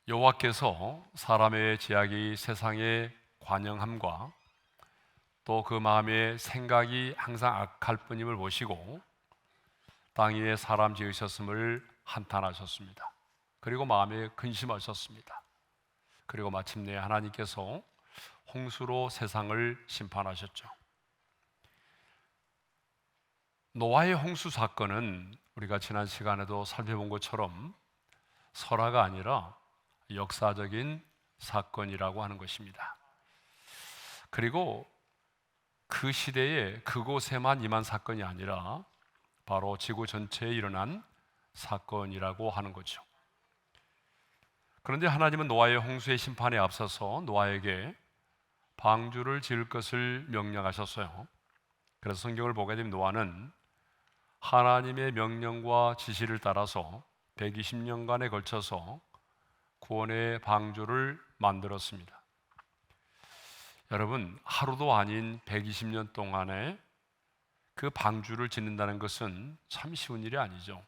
여호와께서 사람의 죄악이 세상에 관영함과 또 그 마음의 생각이 항상 악할 뿐임을 보시고 땅 위에 사람 지으셨음을 한탄하셨습니다. 그리고 마음에 근심하셨습니다. 그리고 마침내 하나님께서 홍수로 세상을 심판하셨죠. 노아의 홍수 사건은 우리가 지난 시간에도 살펴본 것처럼 설화가 아니라 역사적인 사건이라고 하는 것입니다. 그리고 그 시대에 그곳에만 임한 사건이 아니라 바로 지구 전체에 일어난 사건이라고 하는 거죠. 그런데 하나님은 노아의 홍수의 심판에 앞서서 노아에게 방주를 지을 것을 명령하셨어요. 그래서 성경을 보게 되면 노아는 하나님의 명령과 지시를 따라서 120년간에 걸쳐서 구원의 방주를 만들었습니다. 여러분, 하루도 아닌 120년 동안에 그 방주를 짓는다는 것은 참 쉬운 일이 아니죠.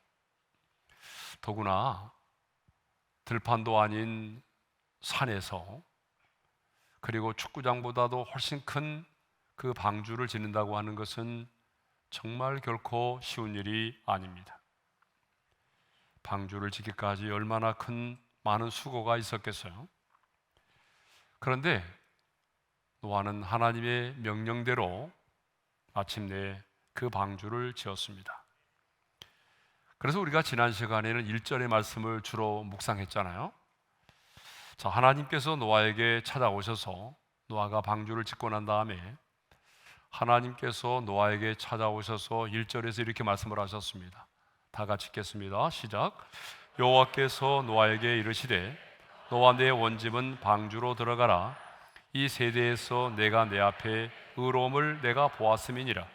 더구나 들판도 아닌 산에서, 그리고 축구장보다도 훨씬 큰 그 방주를 짓는다고 하는 것은 정말 결코 쉬운 일이 아닙니다. 방주를 짓기까지 얼마나 많은 수고가 있었겠어요. 그런데 노아는 하나님의 명령대로 마침내 그 방주를 지었습니다. 그래서 우리가 지난 시간에는 1절의 말씀을 주로 묵상했잖아요. 자, 하나님께서 노아에게 찾아오셔서 노아가 방주를 짓고 난 다음에 하나님께서 노아에게 찾아오셔서 1절에서 이렇게 말씀을 하셨습니다. 다 같이 읽겠습니다. 시작. 여호와께서 노아에게 이르시되 노아, 내 원집은 방주로 들어가라. 이 세대에서 내가 내 앞에 의로움을 내가 보았음이니라.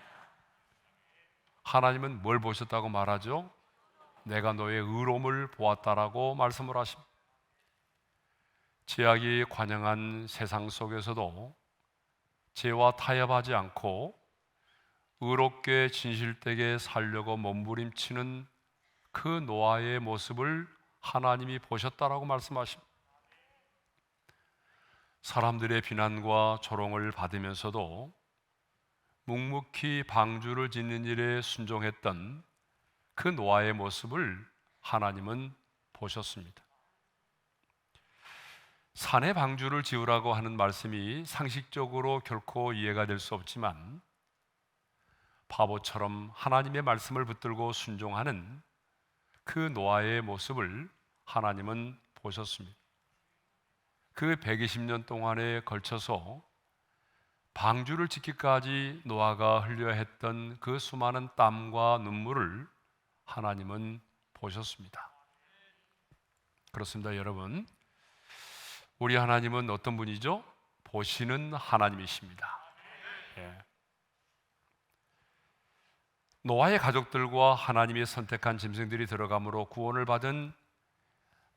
하나님은 뭘 보셨다고 말하죠? 내가 너의 의로움을 보았다라고 말씀을 하십니다. 죄악이 관영한 세상 속에서도 죄와 타협하지 않고 의롭게 진실되게 살려고 몸부림치는 그 노아의 모습을 하나님이 보셨다라고 말씀하십니다. 사람들의 비난과 조롱을 받으면서도 묵묵히 방주를 짓는 일에 순종했던 그 노아의 모습을 하나님은 보셨습니다. 산에 방주를 지으라고 하는 말씀이 상식적으로 결코 이해가 될 수 없지만 바보처럼 하나님의 말씀을 붙들고 순종하는 그 노아의 모습을 하나님은 보셨습니다. 그 120년 동안에 걸쳐서 방주를 짓기까지 노아가 흘려야 했던 그 수많은 땀과 눈물을 하나님은 보셨습니다. 그렇습니다, 여러분. 우리 하나님은 어떤 분이죠? 보시는 하나님이십니다. 예. 노아의 가족들과 하나님이 선택한 짐승들이 들어감으로 구원을 받은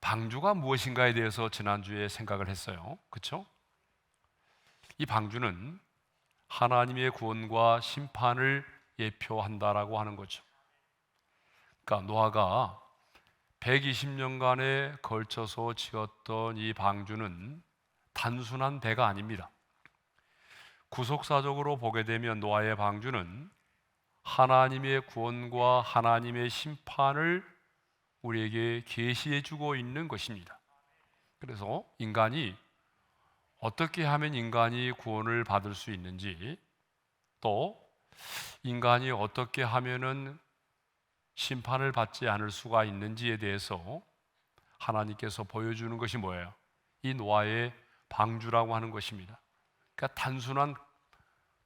방주가 무엇인가에 대해서 지난주에 생각을 했어요. 그렇죠? 이 방주는 하나님의 구원과 심판을 예표한다라고 하는 거죠. 그러니까 노아가 120년간에 걸쳐서 지었던 이 방주는 단순한 배가 아닙니다. 구속사적으로 보게 되면 노아의 방주는 하나님의 구원과 하나님의 심판을 우리에게 계시해 주고 있는 것입니다. 그래서 인간이 어떻게 하면 인간이 구원을 받을 수 있는지, 또 인간이 어떻게 하면은 심판을 받지 않을 수가 있는지에 대해서 하나님께서 보여주는 것이 뭐예요? 이 노아의 방주라고 하는 것입니다. 그러니까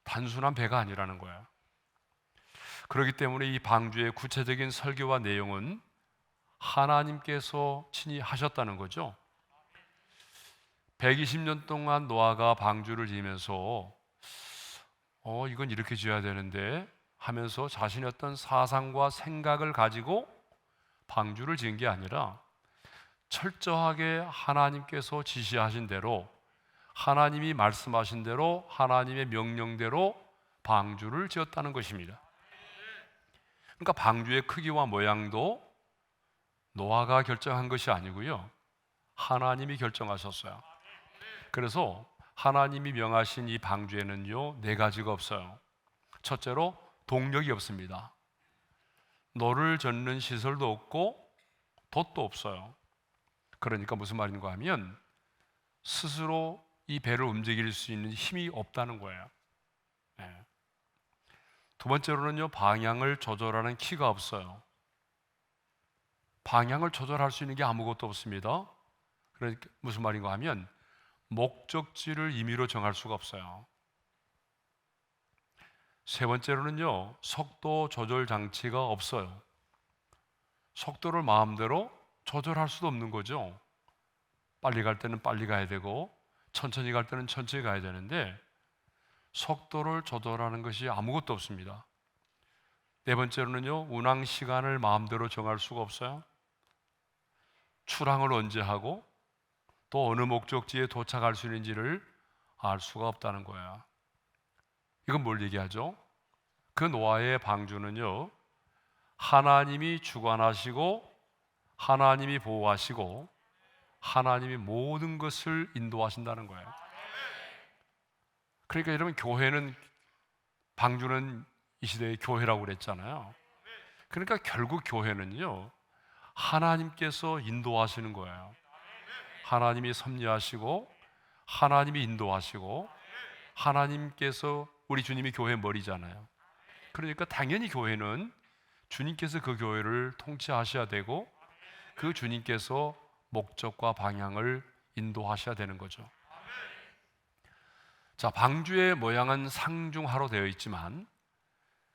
단순한 배가 아니라는 거예요. 그렇기 때문에 이 방주의 구체적인 설교와 내용은 하나님께서 친히 하셨다는 거죠. 120년 동안 노아가 방주를 지으면서 이건 이렇게 지어야 되는데 하면서 자신의 어떤 사상과 생각을 가지고 방주를 지은 게 아니라 철저하게 하나님께서 지시하신 대로, 하나님이 말씀하신 대로, 하나님의 명령대로 방주를 지었다는 것입니다. 그러니까 방주의 크기와 모양도 노아가 결정한 것이 아니고요, 하나님이 결정하셨어요. 그래서 하나님이 명하신 이 방주에는요, 네 가지가 없어요. 첫째로 동력이 없습니다. 노를 젓는 시설도 없고 돛도 없어요. 그러니까 무슨 말인가 하면 스스로 이 배를 움직일 수 있는 힘이 없다는 거예요. 네. 두 번째로는요, 방향을 조절하는 키가 없어요. 방향을 조절할 수 있는 게 아무것도 없습니다. 그러니까 무슨 말인가 하면 목적지를 임의로 정할 수가 없어요. 세 번째로는요, 속도 조절 장치가 없어요. 속도를 마음대로 조절할 수도 없는 거죠. 빨리 갈 때는 빨리 가야 되고 천천히 갈 때는 천천히 가야 되는데 속도를 조절하는 것이 아무것도 없습니다. 네 번째로는요, 운항 시간을 마음대로 정할 수가 없어요. 출항을 언제 하고 또 어느 목적지에 도착할 수 있는지를 알 수가 없다는 거예요. 이건 뭘 얘기하죠? 그 노아의 방주는요, 하나님이 주관하시고 하나님이 보호하시고 하나님이 모든 것을 인도하신다는 거예요. 그러니까 여러분, 교회는, 방주는 이 시대의 교회라고 그랬잖아요. 그러니까 결국 교회는요, 하나님께서 인도하시는 거예요. 하나님이 섭리하시고 하나님이 인도하시고 하나님께서, 우리 주님이 교회 머리잖아요. 그러니까 당연히 교회는 주님께서 그 교회를 통치하셔야 되고 그 주님께서 목적과 방향을 인도하셔야 되는 거죠. 자, 방주의 모양은 상중하로 되어 있지만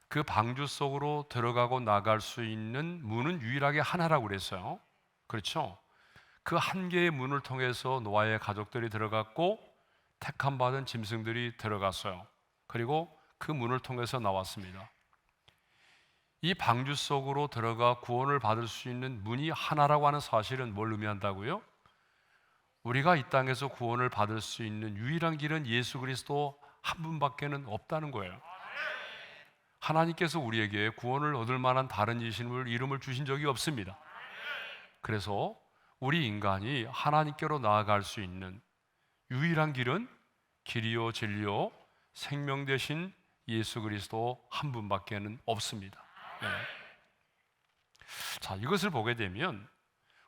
그 방주 속으로 들어가고 나갈 수 있는 문은 유일하게 하나라고 그랬어요. 그렇죠? 그 한 개의 문을 통해서 노아의 가족들이 들어갔고 택함 받은 짐승들이 들어갔어요. 그리고 그 문을 통해서 나왔습니다. 이 방주 속으로 들어가 구원을 받을 수 있는 문이 하나라고 하는 사실은 뭘 의미한다고요? 우리가 이 땅에서 구원을 받을 수 있는 유일한 길은 예수 그리스도 한 분밖에는 없다는 거예요. 하나님께서 우리에게 구원을 얻을 만한 다른 이름을 주신 적이 없습니다. 그래서 우리 인간이 하나님께로 나아갈 수 있는 유일한 길은 길이요 진리요 생명 되신 예수 그리스도 한 분밖에는 없습니다. 네. 자, 이것을 보게 되면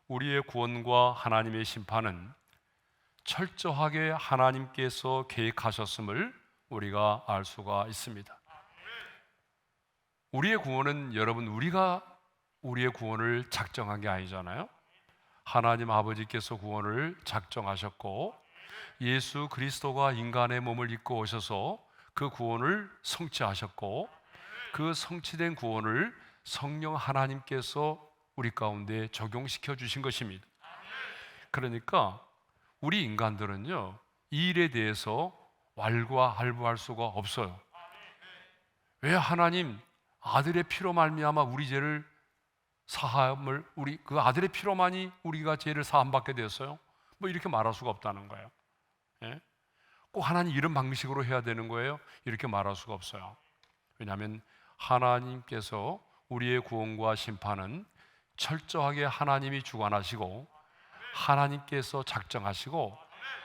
우리의 구원과 하나님의 심판은 철저하게 하나님께서 계획하셨음을 우리가 알 수가 있습니다. 우리의 구원은, 여러분, 우리가 우리의 구원을 작정한 게 아니잖아요. 하나님 아버지께서 구원을 작정하셨고 예수 그리스도가 인간의 몸을 입고 오셔서 그 구원을 성취하셨고 그 성취된 구원을 성령 하나님께서 우리 가운데 적용시켜 주신 것입니다. 그러니까 우리 인간들은요, 이 일에 대해서 왈가왈부할 수가 없어요. 왜 하나님 아들의 피로 말미암아 우리 죄를 사함을, 우리 그 아들의 피로만이 우리가 죄를 사함받게 되었어요? 뭐 이렇게 말할 수가 없다는 거예요. 예? 꼭 하나님 이런 방식으로 해야 되는 거예요? 이렇게 말할 수가 없어요. 왜냐하면 하나님께서 우리의 구원과 심판은 철저하게 하나님이 주관하시고 하나님께서 작정하시고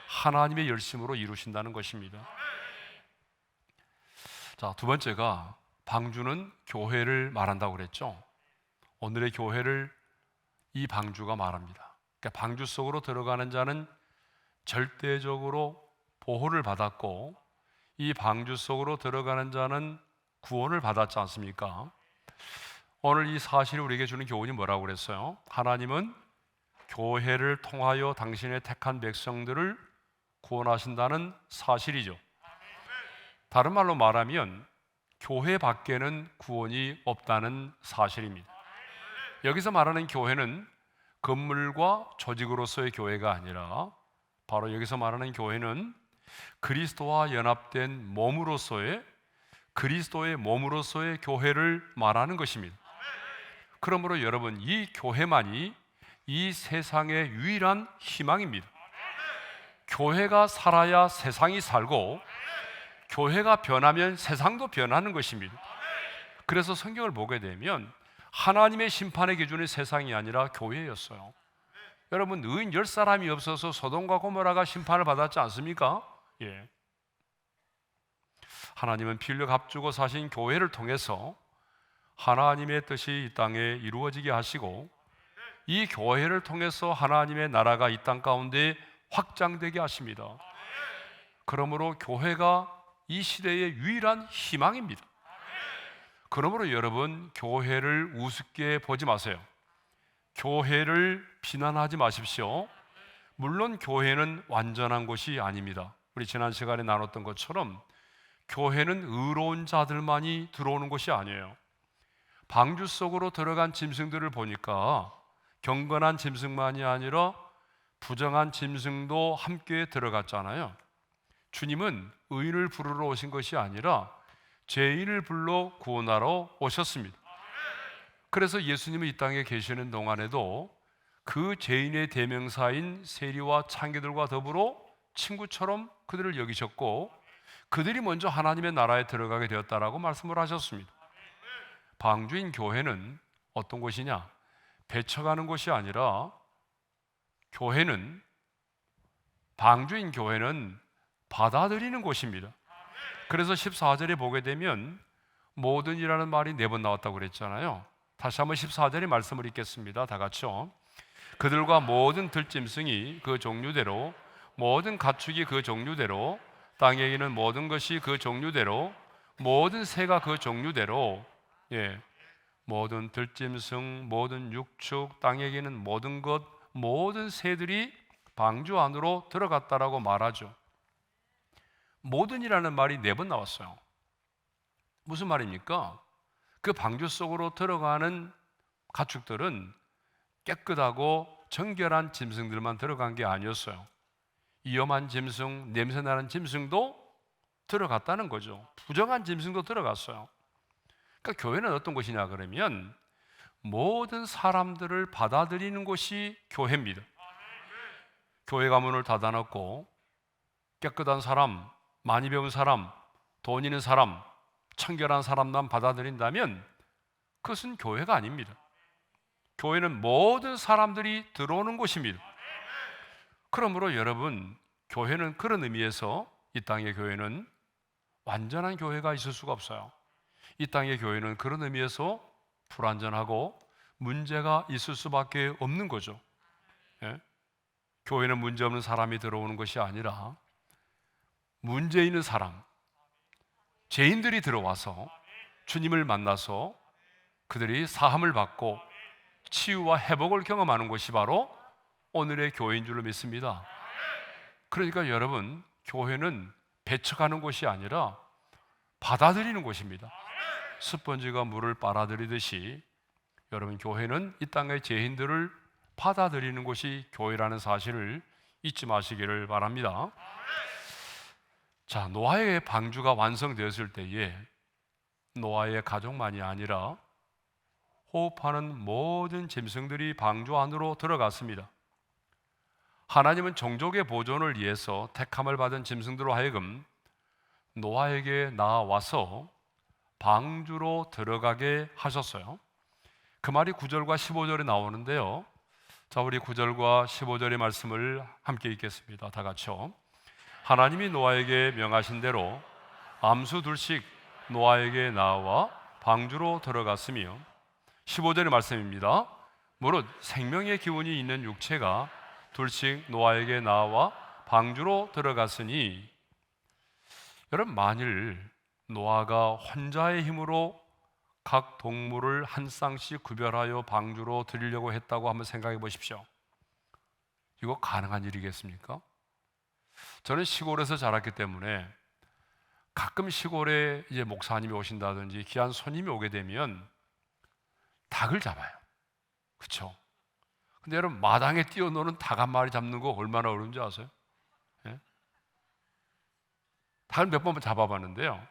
하나님의 열심으로 이루신다는 것입니다. 자, 두 번째가 방주는 교회를 말한다고 그랬죠. 오늘의 교회를 이 방주가 말합니다. 그러니까 방주 속으로 들어가는 자는 절대적으로 보호를 받았고 이 방주 속으로 들어가는 자는 구원을 받았지 않습니까? 오늘 이 사실이 우리에게 주는 교훈이 뭐라고 그랬어요? 하나님은 교회를 통하여 당신의 택한 백성들을 구원하신다는 사실이죠. 다른 말로 말하면 교회 밖에는 구원이 없다는 사실입니다. 여기서 말하는 교회는 건물과 조직으로서의 교회가 아니라 바로 여기서 말하는 교회는 그리스도와 연합된 몸으로서의, 그리스도의 몸으로서의 교회를 말하는 것입니다. 그러므로 여러분, 이 교회만이 이 세상의 유일한 희망입니다. 교회가 살아야 세상이 살고 교회가 변하면 세상도 변하는 것입니다. 그래서 성경을 보게 되면 하나님의 심판의 기준이 세상이 아니라 교회였어요. 여러분, 의인 10사람이 없어서 소돔과 고모라가 심판을 받았지 않습니까? 예. 하나님은 피 흘려 값주고 사신 교회를 통해서 하나님의 뜻이 이 땅에 이루어지게 하시고, 이 교회를 통해서 하나님의 나라가 이 땅 가운데 확장되게 하십니다. 그러므로 교회가 이 시대의 유일한 희망입니다. 그러므로 여러분, 교회를 우습게 보지 마세요. 교회를 비난하지 마십시오. 물론 교회는 완전한 곳이 아닙니다. 우리 지난 시간에 나눴던 것처럼 교회는 의로운 자들만이 들어오는 곳이 아니에요. 방주 속으로 들어간 짐승들을 보니까 경건한 짐승만이 아니라 부정한 짐승도 함께 들어갔잖아요. 주님은 의인을 부르러 오신 것이 아니라 죄인을 불러 구원하러 오셨습니다. 그래서 예수님은 이 땅에 계시는 동안에도 그 죄인의 대명사인 세리와 창기들과 더불어 친구처럼 그들을 여기셨고, 그들이 먼저 하나님의 나라에 들어가게 되었다라고 말씀을 하셨습니다. 방주인 교회는 어떤 곳이냐? 배쳐가는 곳이 아니라 방주인 교회는 받아들이는 곳입니다. 그래서 14절에 보게 되면 모든이라는 말이 4번 나왔다고 그랬잖아요. 다시 한번 14절의 말씀을 읽겠습니다. 다 같이요. 그들과 모든 들짐승이 그 종류대로, 모든 가축이 그 종류대로, 땅에 있는 모든 것이 그 종류대로, 모든 새가 그 종류대로, 모든 들짐승, 모든 육축, 땅에 있는 모든 것, 모든 새들이 방주 안으로 들어갔다라고 말하죠. 모든이라는 말이 4번 나왔어요. 무슨 말입니까? 그 방주 속으로 들어가는 가축들은 깨끗하고 정결한 짐승들만 들어간 게 아니었어요. 위험한 짐승, 냄새나는 짐승도 들어갔다는 거죠. 부정한 짐승도 들어갔어요. 그러니까 교회는 어떤 곳이냐 그러면 모든 사람들을 받아들이는 곳이 교회입니다. 교회가 문을 닫아놓고 깨끗한 사람, 많이 배운 사람, 돈 있는 사람, 청결한 사람만 받아들인다면 그것은 교회가 아닙니다. 교회는 모든 사람들이 들어오는 곳입니다. 그러므로 여러분, 교회는 그런 의미에서 이 땅의 교회는 완전한 교회가 있을 수가 없어요. 이 땅의 교회는 그런 의미에서 불완전하고 문제가 있을 수밖에 없는 거죠. 교회는 문제없는 사람이 들어오는 것이 아니라 문제 있는 사람, 죄인들이 들어와서 주님을 만나서 그들이 사함을 받고 치유와 회복을 경험하는 것이 바로 오늘의 교회인 줄로 믿습니다. 그러니까 여러분, 교회는 배척하는 곳이 아니라 받아들이는 곳입니다. 스펀지가 물을 빨아들이듯이 여러분, 교회는 이 땅의 죄인들을 받아들이는 곳이 교회라는 사실을 잊지 마시기를 바랍니다. 자, 노아의 방주가 완성되었을 때에 노아의 가족만이 아니라 호흡하는 모든 짐승들이 방주 안으로 들어갔습니다. 하나님은 종족의 보존을 위해서 택함을 받은 짐승들로 하여금 노아에게 나와서 방주로 들어가게 하셨어요. 그 말이 9절과 15절에 나오는데요. 자, 우리 9절과 15절의 말씀을 함께 읽겠습니다. 다 같이요. 하나님이 노아에게 명하신 대로 암수 둘씩 노아에게 나와 방주로 들어갔으며, 15절의 말씀입니다. 무릇 생명의 기운이 있는 육체가 둘씩 노아에게 나와 방주로 들어갔으니, 여러분, 만일 노아가 혼자의 힘으로 각 동물을 한 쌍씩 구별하여 방주로 들이려고 했다고 한번 생각해 보십시오. 이거 가능한 일이겠습니까? 저는 시골에서 자랐기 때문에 가끔 시골에 이제 목사님이 오신다든지 귀한 손님이 오게 되면 닭을 잡아요. 그렇죠? 근데 여러분, 마당에 뛰어노는 닭 한 마리 잡는 거 얼마나 어려운지 아세요? 예? 닭을 몇 번 잡아봤는데요,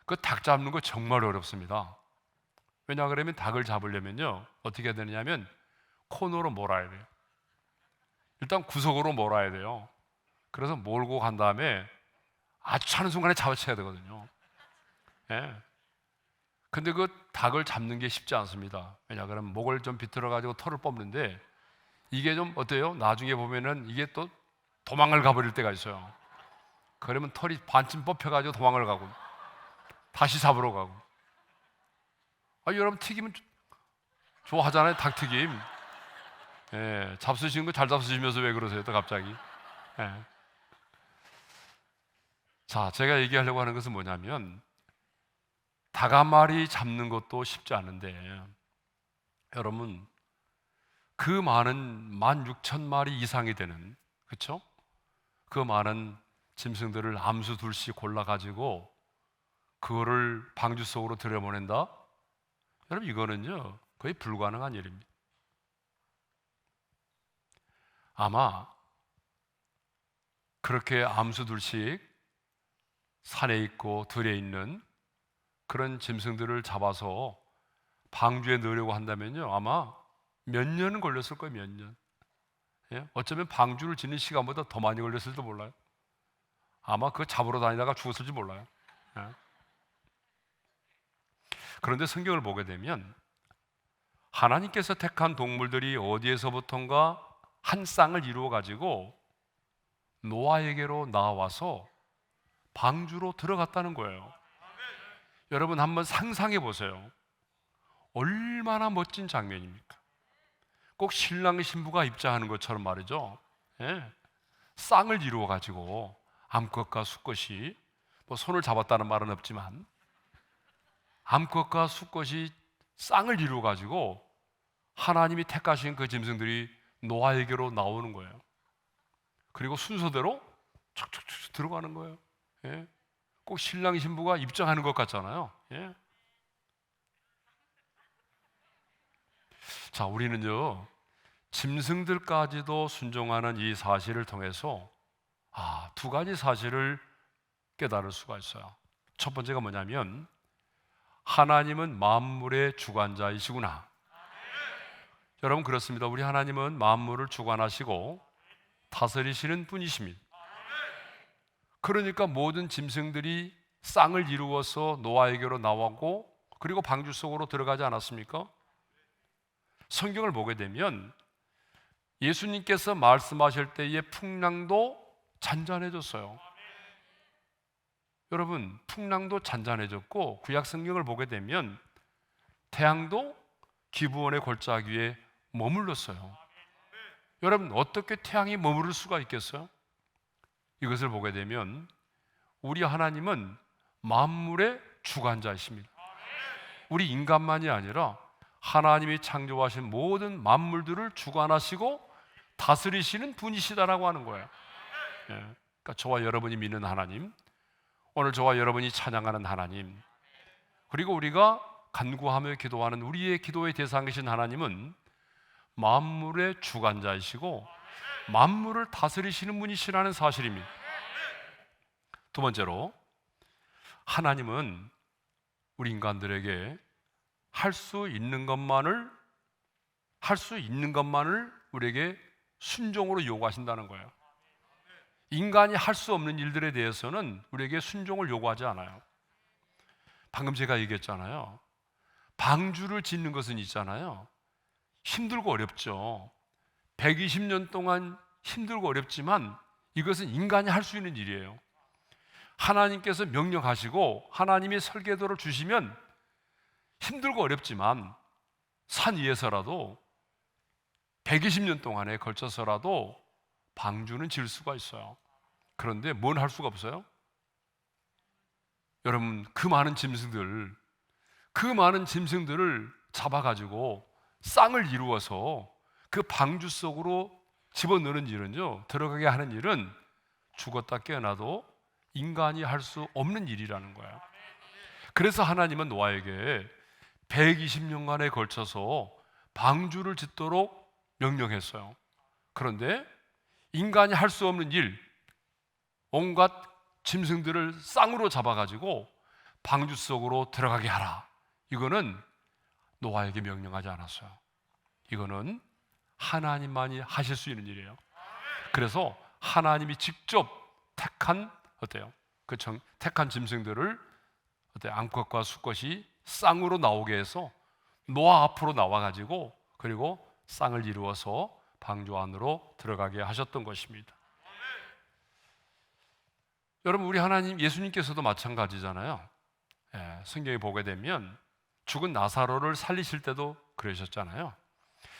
그 닭 잡는 거 정말 어렵습니다. 왜냐 그러면 닭을 잡으려면요 어떻게 해야 되냐면 코너로 몰아야 돼요. 일단 구석으로 몰아야 돼요. 그래서 몰고 간 다음에 아주 하는 순간에 잡아쳐야 되거든요. 예. 근데 그 닭을 잡는 게 쉽지 않습니다. 왜냐 그러면 목을 좀 비틀어 가지고 털을 뽑는데 이게 좀 어때요? 나중에 보면은 이게 또 도망을 가버릴 때가 있어요. 그러면 털이 반쯤 뽑혀가지고 도망을 가고 다시 잡으러 가고. 여러분 튀김은 좋아하잖아요, 닭튀김. 예, 잡수시는 거 잘 잡수시면서 왜 그러세요, 또 갑자기? 예. 자, 제가 얘기하려고 하는 것은 뭐냐면 닭 한 마리 잡는 것도 쉽지 않은데 여러분 그 많은 16,000마리 이상이 되는, 그렇죠? 그 많은 짐승들을 암수 둘씩 골라가지고 그거를 방주 속으로 들여보낸다? 여러분 이거는요 거의 불가능한 일입니다. 아마 그렇게 암수 둘씩 산에 있고 들에 있는 그런 짐승들을 잡아서 방주에 넣으려고 한다면요 아마 몇 년은 걸렸을 거예요. 몇 년. 예? 어쩌면 방주를 짓는 시간보다 더 많이 걸렸을지도 몰라요. 아마 그거 잡으러 다니다가 죽었을지 몰라요. 예? 그런데 성경을 보게 되면 하나님께서 택한 동물들이 어디에서부턴가 한 쌍을 이루어 가지고 노아에게로 나와서 방주로 들어갔다는 거예요. 여러분 한번 상상해 보세요. 얼마나 멋진 장면입니까? 꼭 신랑 신부가 입장하는 것처럼 말이죠. 예. 쌍을 이루어 가지고 암컷과 수컷이, 뭐 손을 잡았다는 말은 없지만 암컷과 수컷이 쌍을 이루어 가지고 하나님이 택하신 그 짐승들이 노아에게로 나오는 거예요. 그리고 순서대로 촉촉촉 들어가는 거예요. 예. 꼭 신랑 신부가 입장하는 것 같잖아요. 예. 자, 우리는요 짐승들까지도 순종하는 이 사실을 통해서 두 가지 사실을 깨달을 수가 있어요. 첫 번째가 뭐냐면 하나님은 만물의 주관자이시구나. 여러분 그렇습니다. 우리 하나님은 만물을 주관하시고 다스리시는 분이십니다. 그러니까 모든 짐승들이 쌍을 이루어서 노아에게로 나왔고 그리고 방주 속으로 들어가지 않았습니까? 성경을 보게 되면 예수님께서 말씀하실 때의 풍랑도 잔잔해졌어요. 여러분 풍랑도 잔잔해졌고 구약 성경을 보게 되면 태양도 기브온의 골짜기 위에 머물렀어요. 여러분 어떻게 태양이 머무를 수가 있겠어요? 이것을 보게 되면 우리 하나님은 만물의 주관자이십니다. 우리 인간만이 아니라 하나님이 창조하신 모든 만물들을 주관하시고 다스리시는 분이시다라고 하는 거예요. 예. 그러니까 저와 여러분이 믿는 하나님, 오늘 저와 여러분이 찬양하는 하나님, 그리고 우리가 간구하며 기도하는 우리의 기도의 대상이신 하나님은 만물의 주관자이시고 만물을 다스리시는 분이시라는 사실입니다. 두 번째로 하나님은 우리 인간들에게 할 수 있는 것만을 우리에게 순종으로 요구하신다는 거예요. 인간이 할 수 없는 일들에 대해서는 우리에게 순종을 요구하지 않아요. 방금 제가 얘기했잖아요. 방주를 짓는 것은 있잖아요. 힘들고 어렵죠. 120년 동안 힘들고 어렵지만 이것은 인간이 할 수 있는 일이에요. 하나님께서 명령하시고 하나님이 설계도를 주시면 힘들고 어렵지만 산 위에서라도 120년 동안에 걸쳐서라도 방주는 질 수가 있어요. 그런데 뭘 할 수가 없어요? 여러분 그 많은 짐승들을 잡아가지고 쌍을 이루어서 그 방주 속으로 집어넣는 일은요, 들어가게 하는 일은 죽었다 깨어나도 인간이 할 수 없는 일이라는 거예요. 그래서 하나님은 노아에게 120년간에 걸쳐서 방주를 짓도록 명령했어요. 그런데 인간이 할 수 없는 일, 온갖 짐승들을 쌍으로 잡아가지고 방주 속으로 들어가게 하라. 이거는 노아에게 명령하지 않았어요. 이거는 하나님만이 하실 수 있는 일이에요. 그래서 하나님이 직접 택한 택한 짐승들을 암컷과 수컷이 쌍으로 나오게 해서 노아 앞으로 나와가지고 그리고 쌍을 이루어서 방주 안으로 들어가게 하셨던 것입니다. 여러분, 우리 하나님 예수님께서도 마찬가지잖아요. 성경에 보게 되면 죽은 나사로를 살리실 때도 그러셨잖아요.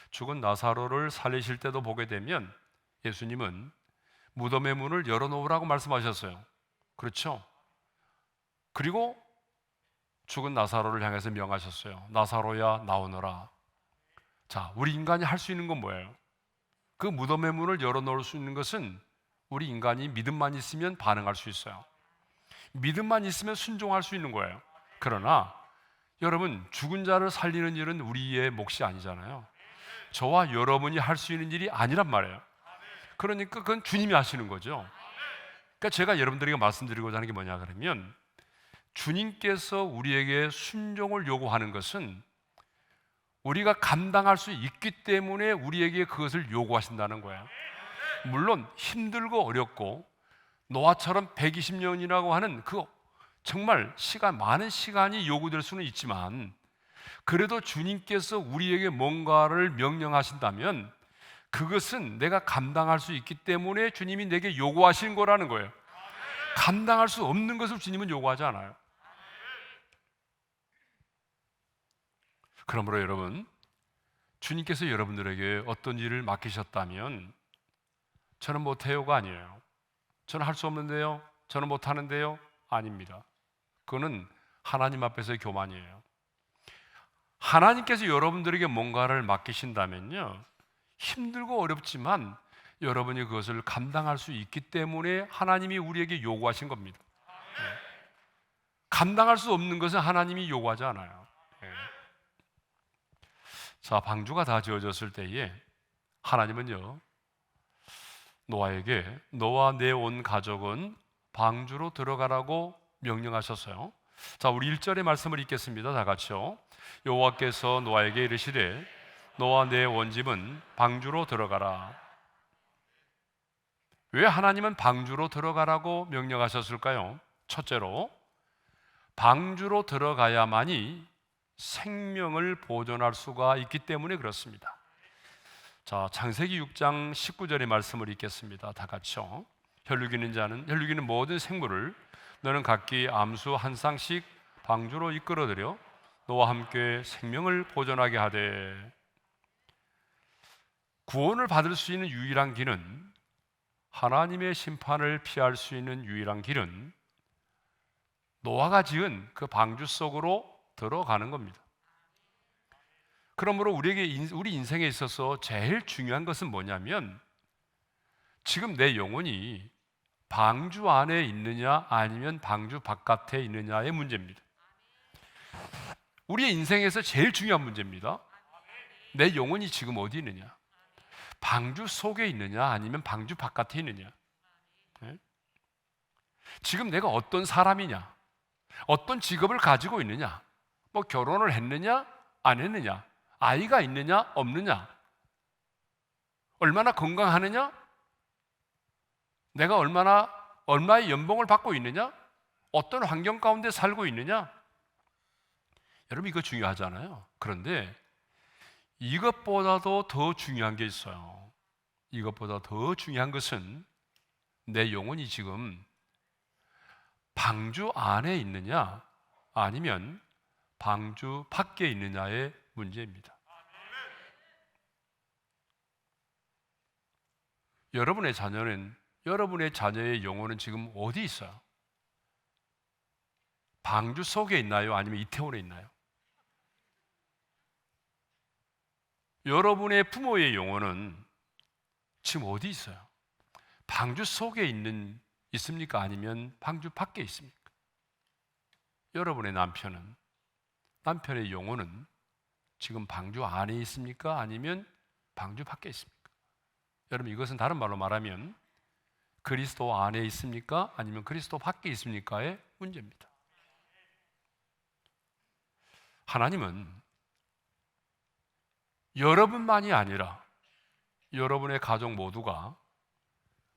죽은 나사로를 살리실 때도 보게 되면 예수님은 무덤의 문을 열어놓으라고 말씀하셨어요. 그렇죠? 그리고 죽은 나사로를 향해서 명하셨어요. 나사로야, 나오너라. 자, 우리 인간이 할 수 있는 건 뭐예요? 그 무덤의 문을 열어놓을 수 있는 것은 우리 인간이 믿음만 있으면 반응할 수 있어요. 믿음만 있으면 순종할 수 있는 거예요. 그러나 여러분, 죽은 자를 살리는 일은 우리의 몫이 아니잖아요. 저와 여러분이 할 수 있는 일이 아니란 말이에요. 그러니까 그건 주님이 하시는 거죠. 그러니까 제가 여러분들에게 말씀드리고자 하는 게 뭐냐 그러면, 주님께서 우리에게 순종을 요구하는 것은 우리가 감당할 수 있기 때문에 우리에게 그것을 요구하신다는 거예요. 물론 힘들고 어렵고 노아처럼 120년이라고 하는 그 정말 많은 시간이 요구될 수는 있지만, 그래도 주님께서 우리에게 뭔가를 명령하신다면 그것은 내가 감당할 수 있기 때문에 주님이 내게 요구하신 거라는 거예요. 감당할 수 없는 것을 주님은 요구하지 않아요. 그러므로 여러분, 주님께서 여러분들에게 어떤 일을 맡기셨다면 저는 못해요가 아니에요. 저는 할 수 없는데요, 저는 못하는데요, 아닙니다. 그거는 하나님 앞에서의 교만이에요. 하나님께서 여러분들에게 뭔가를 맡기신다면요, 힘들고 어렵지만 여러분이 그것을 감당할 수 있기 때문에 하나님이 우리에게 요구하신 겁니다. 감당할 수 없는 것은 하나님이 요구하지 않아요. 자, 방주가 다 지어졌을 때에 하나님은요, 노아에게 너와 내 온 가족은 방주로 들어가라고 명령하셨어요. 자, 우리 1절의 말씀을 읽겠습니다. 다 같이요. 여호와께서 노아에게 이르시되 너와 내 온 집은 방주로 들어가라. 왜 하나님은 방주로 들어가라고 명령하셨을까요? 첫째로, 방주로 들어가야만이 생명을 보존할 수가 있기 때문에 그렇습니다. 자, 창세기 6장 19절의 말씀을 읽겠습니다. 다 같이요. 혈육이는 모든 생물을 너는 각기 암수 한 쌍씩 방주로 이끌어들여 너와 함께 생명을 보존하게 하되. 구원을 받을 수 있는 유일한 길은, 하나님의 심판을 피할 수 있는 유일한 길은 노아가 지은 그 방주 속으로 들어가는 겁니다. 그러므로 우리 인생에 있어서 제일 중요한 것은 뭐냐면, 지금 내 영혼이 방주 안에 있느냐 아니면 방주 바깥에 있느냐의 문제입니다. 우리의 인생에서 제일 중요한 문제입니다. 내 영혼이 지금 어디 있느냐? 방주 속에 있느냐 아니면 방주 바깥에 있느냐? 지금 내가 어떤 사람이냐? 어떤 직업을 가지고 있느냐? 뭐 결혼을 했느냐 안 했느냐? 아이가 있느냐 없느냐? 얼마나 건강하느냐? 내가 얼마의 연봉을 받고 있느냐? 어떤 환경 가운데 살고 있느냐? 여러분, 이거 중요하잖아요. 그런데 이것보다도 더 중요한 게 있어요. 이것보다 더 중요한 것은 내 영혼이 지금 방주 안에 있느냐 아니면 방주 밖에 있느냐의 문제입니다. 여러분의 자녀의 영혼은 지금 어디 있어요? 방주 속에 있나요? 아니면 이태원에 있나요? 여러분의 부모의 영혼은 지금 어디 있어요? 방주 속에 있습니까? 아니면 방주 밖에 있습니까? 여러분의 남편의 영혼은 지금 방주 안에 있습니까? 아니면 방주 밖에 있습니까? 여러분, 이것은 다른 말로 말하면 그리스도 안에 있습니까? 아니면 그리스도 밖에 있습니까의 문제입니다. 하나님은 여러분만이 아니라 여러분의 가족 모두가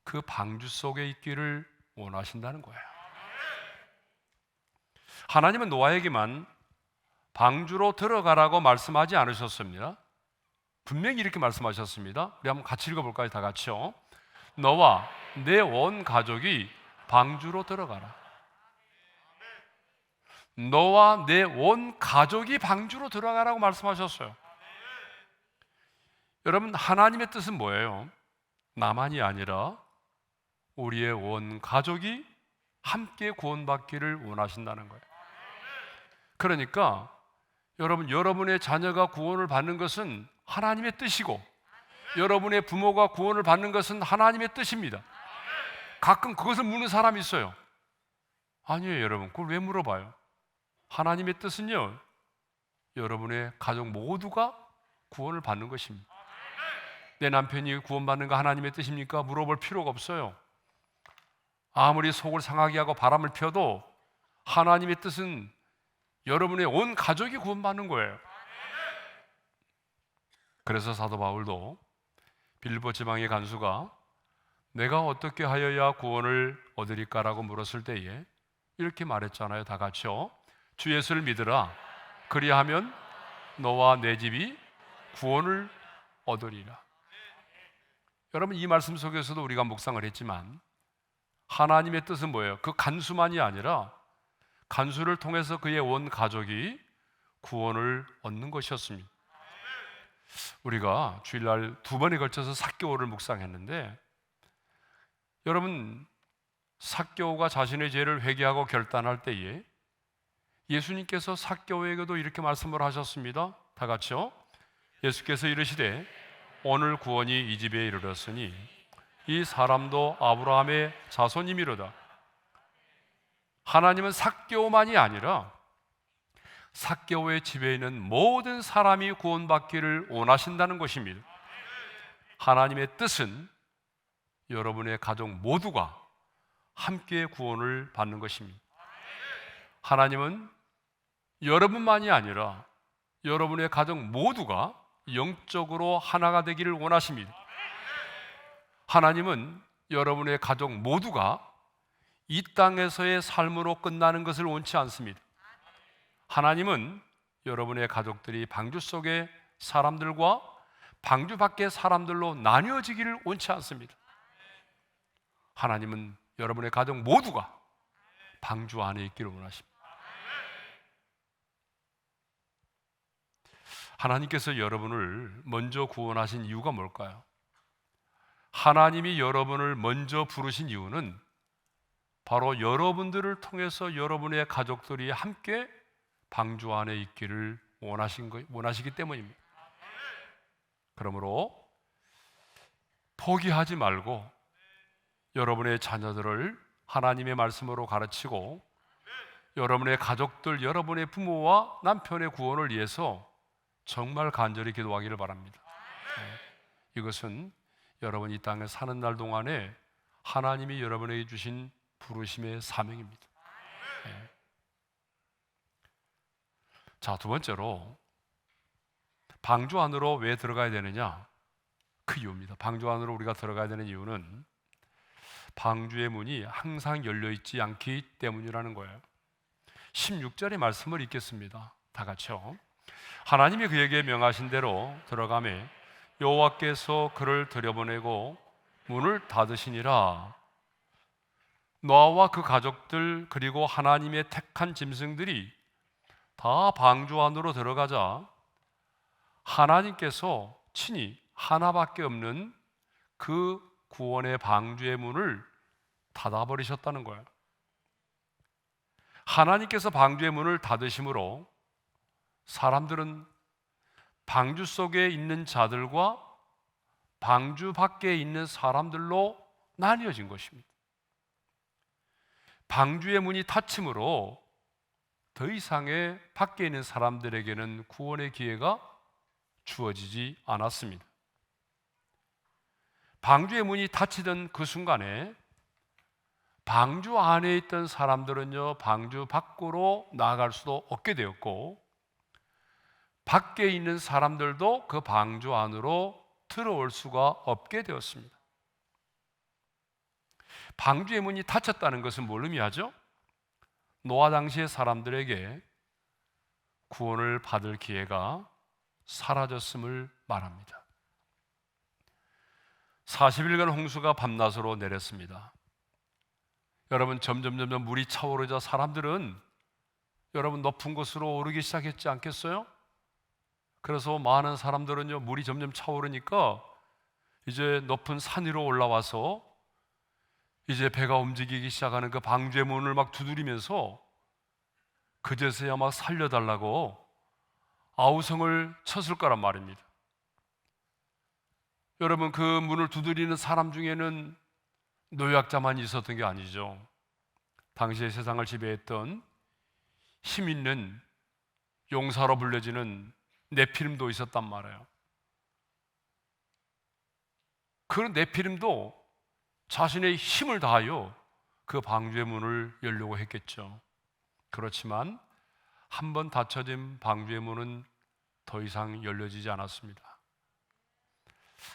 그 방주 속에 있기를 원하신다는 거예요. 하나님은 노아에게만 방주로 들어가라고 말씀하지 않으셨습니다. 분명히 이렇게 말씀하셨습니다. 우리 한번 같이 읽어볼까요? 다 같이요. 너와 내 온 가족이 방주로 들어가라. 너와 내 온 가족이 방주로 들어가라고 말씀하셨어요. 여러분, 하나님의 뜻은 뭐예요? 나만이 아니라 우리의 온 가족이 함께 구원받기를 원하신다는 거예요. 그러니까 여러분, 여러분의 자녀가 구원을 받는 것은 하나님의 뜻이고, 여러분의 부모가 구원을 받는 것은 하나님의 뜻입니다. 가끔 그것을 묻는 사람이 있어요. 아니에요, 여러분. 그걸 왜 물어봐요? 하나님의 뜻은요, 여러분의 가족 모두가 구원을 받는 것입니다. 내 남편이 구원받는 거 하나님의 뜻입니까? 물어볼 필요가 없어요. 아무리 속을 상하게 하고 바람을 피워도 하나님의 뜻은 여러분의 온 가족이 구원받는 거예요. 그래서 사도 바울도 빌립보 지방의 간수가 내가 어떻게 하여야 구원을 얻으리까라고 물었을 때에 이렇게 말했잖아요. 다 같이요. 주 예수를 믿으라. 그리하면 너와 내 집이 구원을 얻으리라. 여러분, 이 말씀 속에서도 우리가 묵상을 했지만 하나님의 뜻은 뭐예요? 그 간수만이 아니라 간수를 통해서 그의 온 가족이 구원을 얻는 것이었습니다. 우리가 주일날 2번에 걸쳐서 삭개오를 묵상했는데, 여러분, 삭개오가 자신의 죄를 회개하고 결단할 때에 예수님께서 삭개오에게도 이렇게 말씀을 하셨습니다. 다 같이요. 예수께서 이르시되 오늘 구원이 이 집에 이르렀으니 이 사람도 아브라함의 자손이미로다. 하나님은 삭개오만이 아니라 삭개오의 집에 있는 모든 사람이 구원받기를 원하신다는 것입니다. 하나님의 뜻은 여러분의 가족 모두가 함께 구원을 받는 것입니다. 하나님은 여러분만이 아니라 여러분의 가족 모두가 영적으로 하나가 되기를 원하십니다. 하나님은 여러분의 가족 모두가 이 땅에서의 삶으로 끝나는 것을 원치 않습니다. 하나님은 여러분의 가족들이 방주 속의 사람들과 방주 밖의 사람들로 나뉘어지기를 원치 않습니다. 하나님은 여러분의 가족 모두가 방주 안에 있기를 원하십니다. 하나님께서 여러분을 먼저 구원하신 이유가 뭘까요? 하나님이 여러분을 먼저 부르신 이유는 바로 여러분들을 통해서 여러분의 가족들이 함께 방주 안에 있기를 원하시기 때문입니다. 그러므로 포기하지 말고 여러분의 자녀들을 하나님의 말씀으로 가르치고 여러분의 가족들, 여러분의 부모와 남편의 구원을 위해서 정말 간절히 기도하기를 바랍니다. 이것은 여러분 이 땅에 사는 날 동안에 하나님이 여러분에게 주신 부르심의 사명입니다. 자, 2번째로 방주 안으로 왜 들어가야 되느냐? 그 이유입니다. 방주 안으로 우리가 들어가야 되는 이유는 방주의 문이 항상 열려있지 않기 때문이라는 거예요. 16절의 말씀을 읽겠습니다. 다 같이요. 하나님이 그에게 명하신 대로 들어가매 여호와께서 그를 들여보내고 문을 닫으시니라. 노아와 그 가족들 그리고 하나님의 택한 짐승들이 다 방주 안으로 들어가자 하나님께서 친히 하나밖에 없는 그 구원의 방주의 문을 닫아버리셨다는 거예요. 하나님께서 방주의 문을 닫으심으로 사람들은 방주 속에 있는 자들과 방주 밖에 있는 사람들로 나뉘어진 것입니다. 방주의 문이 닫힘으로 더 이상의 밖에 있는 사람들에게는 구원의 기회가 주어지지 않았습니다. 방주의 문이 닫히던 그 순간에 방주 안에 있던 사람들은요, 방주 밖으로 나아갈 수도 없게 되었고, 밖에 있는 사람들도 그 방주 안으로 들어올 수가 없게 되었습니다. 방주의 문이 닫혔다는 것은 뭘 의미하죠? 노아 당시의 사람들에게 구원을 받을 기회가 사라졌음을 말합니다. 40일간 홍수가 밤낮으로 내렸습니다. 여러분, 점점 물이 차오르자 사람들은 여러분 높은 곳으로 오르기 시작했지 않겠어요? 그래서 많은 사람들은요, 물이 점점 차오르니까 이제 높은 산 위로 올라와서 이제 배가 움직이기 시작하는 그 방주의 문을 막 두드리면서 그제서야 막 살려달라고 아우성을 쳤을 거란 말입니다. 여러분, 그 문을 두드리는 사람 중에는 노약자만 있었던 게 아니죠. 당시의 세상을 지배했던 힘 있는 용사로 불려지는 네피림도 있었단 말이에요. 그 네피림도 자신의 힘을 다하여 그 방주의 문을 열려고 했겠죠. 그렇지만 한 번 닫혀진 방주의 문은 더 이상 열려지지 않았습니다.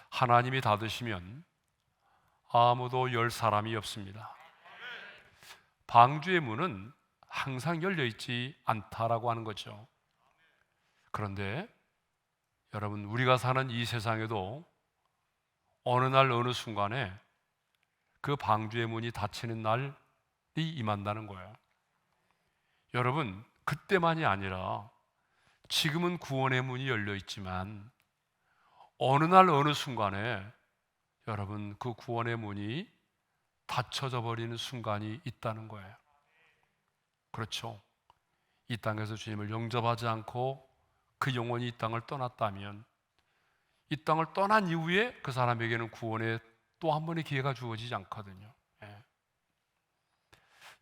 하나님이 닫으시면 아무도 열 사람이 없습니다. 방주의 문은 항상 열려 있지 않다라고 하는 거죠. 그런데 여러분, 우리가 사는 이 세상에도 어느 날 어느 순간에 그 방주의 문이 닫히는 날이 임한다는 거예요. 여러분, 그때만이 아니라 지금은 구원의 문이 열려 있지만 어느 날 어느 순간에 여러분, 그 구원의 문이 닫혀져 버리는 순간이 있다는 거예요. 그렇죠. 이 땅에서 주님을 영접하지 않고 그 영혼이 이 땅을 떠났다면, 이 땅을 떠난 이후에 그 사람에게는 구원의 또 한 번의 기회가 주어지지 않거든요.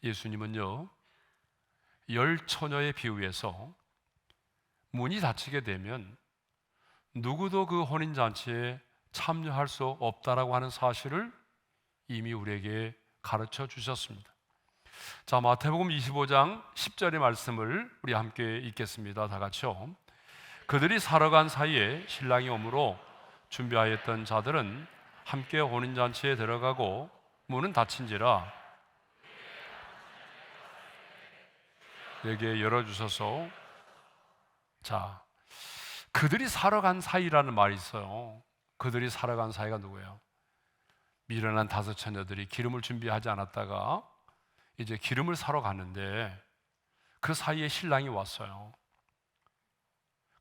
예수님은요, 열 처녀의 비유에서 문이 닫히게 되면 누구도 그 혼인잔치에 참여할 수 없다라고 하는 사실을 이미 우리에게 가르쳐 주셨습니다. 자, 마태복음 25장 10절의 말씀을 우리 함께 읽겠습니다. 다 같이요. 그들이 사러 간 사이에 신랑이 오므로 준비하였던 자들은 함께 혼인잔치에 들어가고 문은 닫힌지라 내게 열어주소서. 자, 그들이 사러 간 사이라는 말이 있어요. 그들이 사러 간 사이가 누구예요? 미련한 다섯 처녀들이 기름을 준비하지 않았다가 이제 기름을 사러 갔는데 그 사이에 신랑이 왔어요.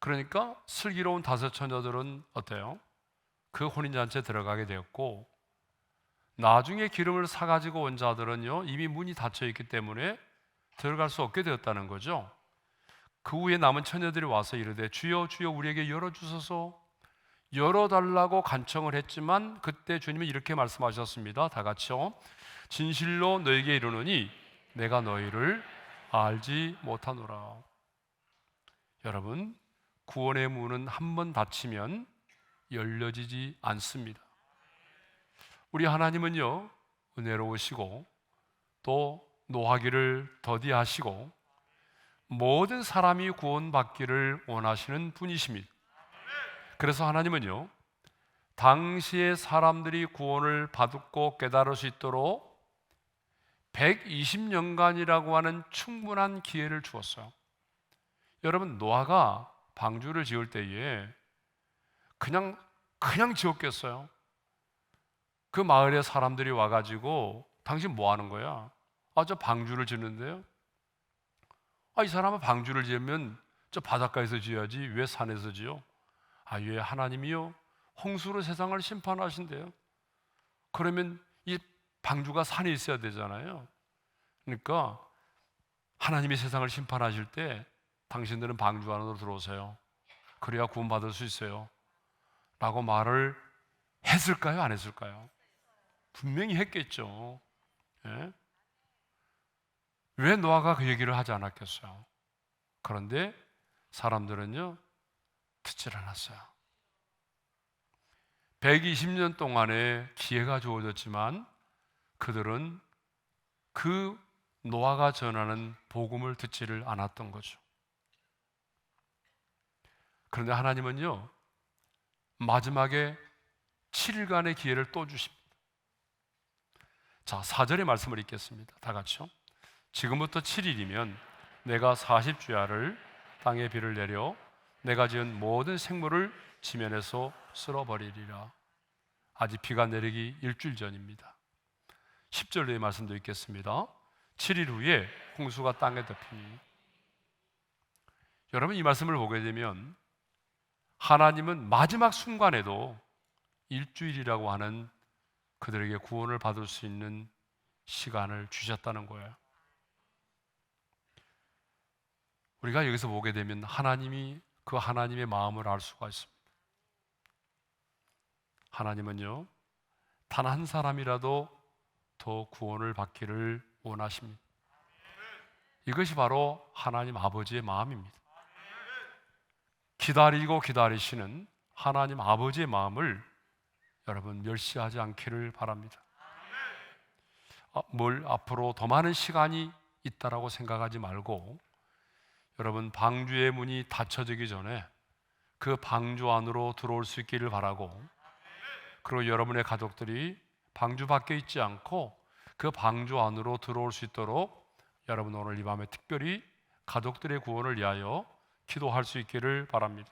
그러니까 슬기로운 다섯 처녀들은 어때요? 그 혼인잔치에 들어가게 되었고, 나중에 기름을 사가지고 온 자들은요, 이미 문이 닫혀 있기 때문에 들어갈 수 없게 되었다는 거죠. 그 후에 남은 처녀들이 와서 이르되 주여 주여 우리에게 열어주소서, 열어달라고 간청을 했지만 그때 주님은 이렇게 말씀하셨습니다. 다 같이요. 진실로 너에게 이르노니 내가 너희를 알지 못하노라. 여러분, 구원의 문은 한 번 닫히면 열려지지 않습니다. 우리 하나님은요, 은혜로우시고 또 노하기를 더디하시고 모든 사람이 구원받기를 원하시는 분이십니다. 그래서 하나님은요, 당시의 사람들이 구원을 받고 깨달을 수 있도록 120년간이라고 하는 충분한 기회를 주었어요. 여러분, 노아가 방주를 지을 때에 그냥 지었겠어요? 그 마을의 사람들이 와가지고 당신 뭐 하는 거야? 아, 저 방주를 짓는데요. 아, 이 사람은 방주를 지으면 저 바닷가에서 지어야지 왜 산에서 지어? 아, 예, 하나님이요 홍수로 세상을 심판하신대요. 그러면 이 방주가 산에 있어야 되잖아요. 그러니까 하나님이 세상을 심판하실 때 당신들은 방주 안으로 들어오세요. 그래야 구원받을 수 있어요 라고 말을 했을까요? 안 했을까요? 분명히 했겠죠. 예? 왜 노아가 그 얘기를 하지 않았겠어요? 그런데 사람들은요, 듣질 않았어요. 120년 동안의 기회가 주어졌지만 그들은 그 노아가 전하는 복음을 듣지를 않았던 거죠. 그런데 하나님은요, 마지막에 7일간의 기회를 또 주십니다. 자, 4절의 말씀을 읽겠습니다. 다 같이요. 지금부터 7일이면 내가 40주야를 땅에 비를 내려 내가 지은 모든 생물을 지면에서 쓸어버리리라. 아직 비가 내리기 일주일 전입니다. 10절의 말씀도 있겠습니다. 7일 후에 홍수가 땅에 덮이니. 여러분, 이 말씀을 보게 되면 하나님은 마지막 순간에도 일주일이라고 하는 그들에게 구원을 받을 수 있는 시간을 주셨다는 거예요. 우리가 여기서 보게 되면 하나님이 그 하나님의 마음을 알 수가 있습니다. 하나님은요, 단 한 사람이라도 더 구원을 받기를 원하십니다. 이것이 바로 하나님 아버지의 마음입니다. 기다리고 기다리시는 하나님 아버지의 마음을 여러분 멸시하지 않기를 바랍니다. 뭘 앞으로 더 많은 시간이 있다라고 생각하지 말고, 여러분 방주의 문이 닫혀지기 전에 그 방주 안으로 들어올 수 있기를 바라고, 그리고 여러분의 가족들이 방주 밖에 있지 않고 그 방주 안으로 들어올 수 있도록 여러분 오늘 이 밤에 특별히 가족들의 구원을 위하여 기도할 수 있기를 바랍니다.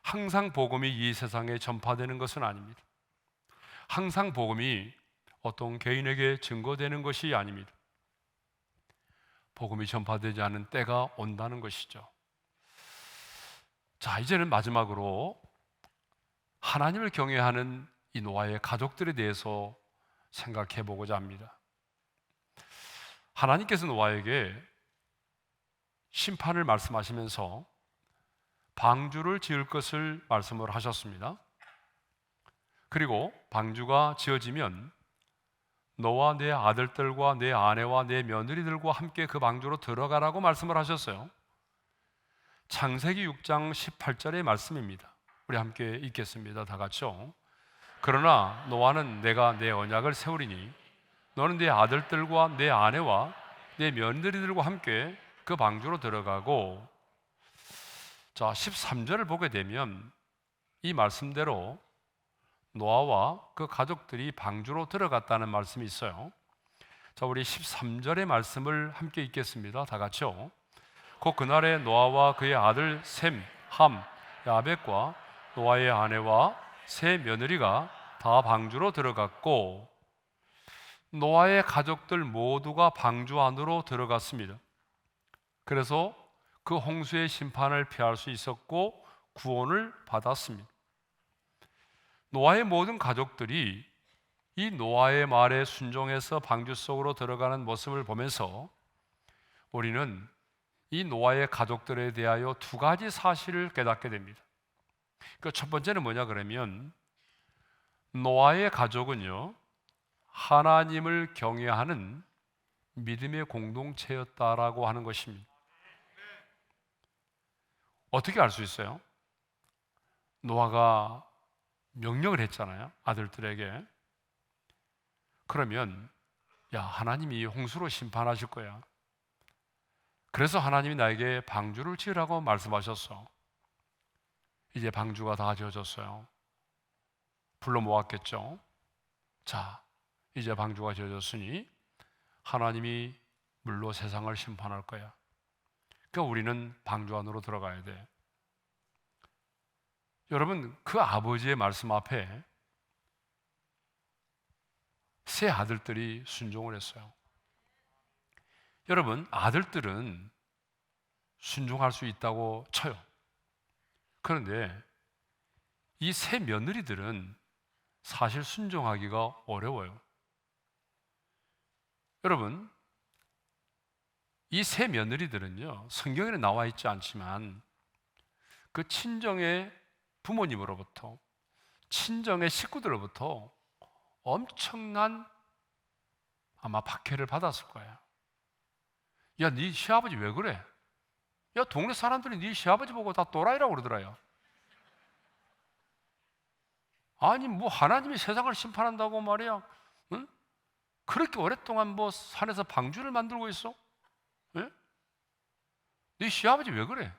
항상 복음이 이 세상에 전파되는 것은 아닙니다. 항상 복음이 어떤 개인에게 증거되는 것이 아닙니다. 복음이 전파되지 않은 때가 온다는 것이죠. 자, 이제는 마지막으로 하나님을 경외하는 이 노아의 가족들에 대해서 생각해 보고자 합니다. 하나님께서 노아에게 심판을 말씀하시면서 방주를 지을 것을 말씀을 하셨습니다. 그리고 방주가 지어지면 너와 내 아들들과 내 아내와 내 며느리들과 함께 그 방주로 들어가라고 말씀을 하셨어요. 창세기 6장 18절의 말씀입니다. 우리 함께 읽겠습니다. 다 같이요. 그러나 노아는 내가 내 언약을 세우리니 너는 내 아들들과 내 아내와 내 며느리들과 함께 그 방주로 들어가고. 자, 13절을 보게 되면 이 말씀대로 노아와 그 가족들이 방주로 들어갔다는 말씀이 있어요. 자, 우리 13절의 말씀을 함께 읽겠습니다. 다 같이요. 곧 그날에 노아와 그의 아들 셈, 함, 야벳과 노아의 아내와 세 며느리가 다 방주로 들어갔고, 노아의 가족들 모두가 방주 안으로 들어갔습니다. 그래서 그 홍수의 심판을 피할 수 있었고 구원을 받았습니다. 노아의 모든 가족들이 이 노아의 말에 순종해서 방주 속으로 들어가는 모습을 보면서 우리는 이 노아의 가족들에 대하여 두 가지 사실을 깨닫게 됩니다. 그 첫 번째는 뭐냐 그러면, 노아의 가족은요, 하나님을 경외하는 믿음의 공동체였다라고 하는 것입니다. 어떻게 알 수 있어요? 노아가 명령을 했잖아요, 아들들에게. 그러면 야, 하나님이 홍수로 심판하실 거야. 그래서 하나님이 나에게 방주를 지으라고 말씀하셨어. 이제 방주가 다 지어졌어요. 불러 모았겠죠. 자, 이제 방주가 지어졌으니 하나님이 물로 세상을 심판할 거야. 그러니까 우리는 방주 안으로 들어가야 돼. 여러분, 그 아버지의 말씀 앞에 세 아들들이 순종을 했어요. 여러분, 아들들은 순종할 수 있다고 쳐요. 그런데 이 세 며느리들은 사실 순종하기가 어려워요. 여러분, 이 세 며느리들은요, 성경에는 나와 있지 않지만 그 친정의 부모님으로부터, 친정의 식구들로부터 엄청난 아마 박해를 받았을 거예요. 야, 네 시아버지 왜 그래? 야, 동네 사람들이 네 시아버지 보고 다 또라이라고 그러더라요. 아니, 뭐 하나님이 세상을 심판한다고 말이야, 응? 그렇게 오랫동안 뭐 산에서 방주를 만들고 있어? 응? 네 시아버지 왜 그래?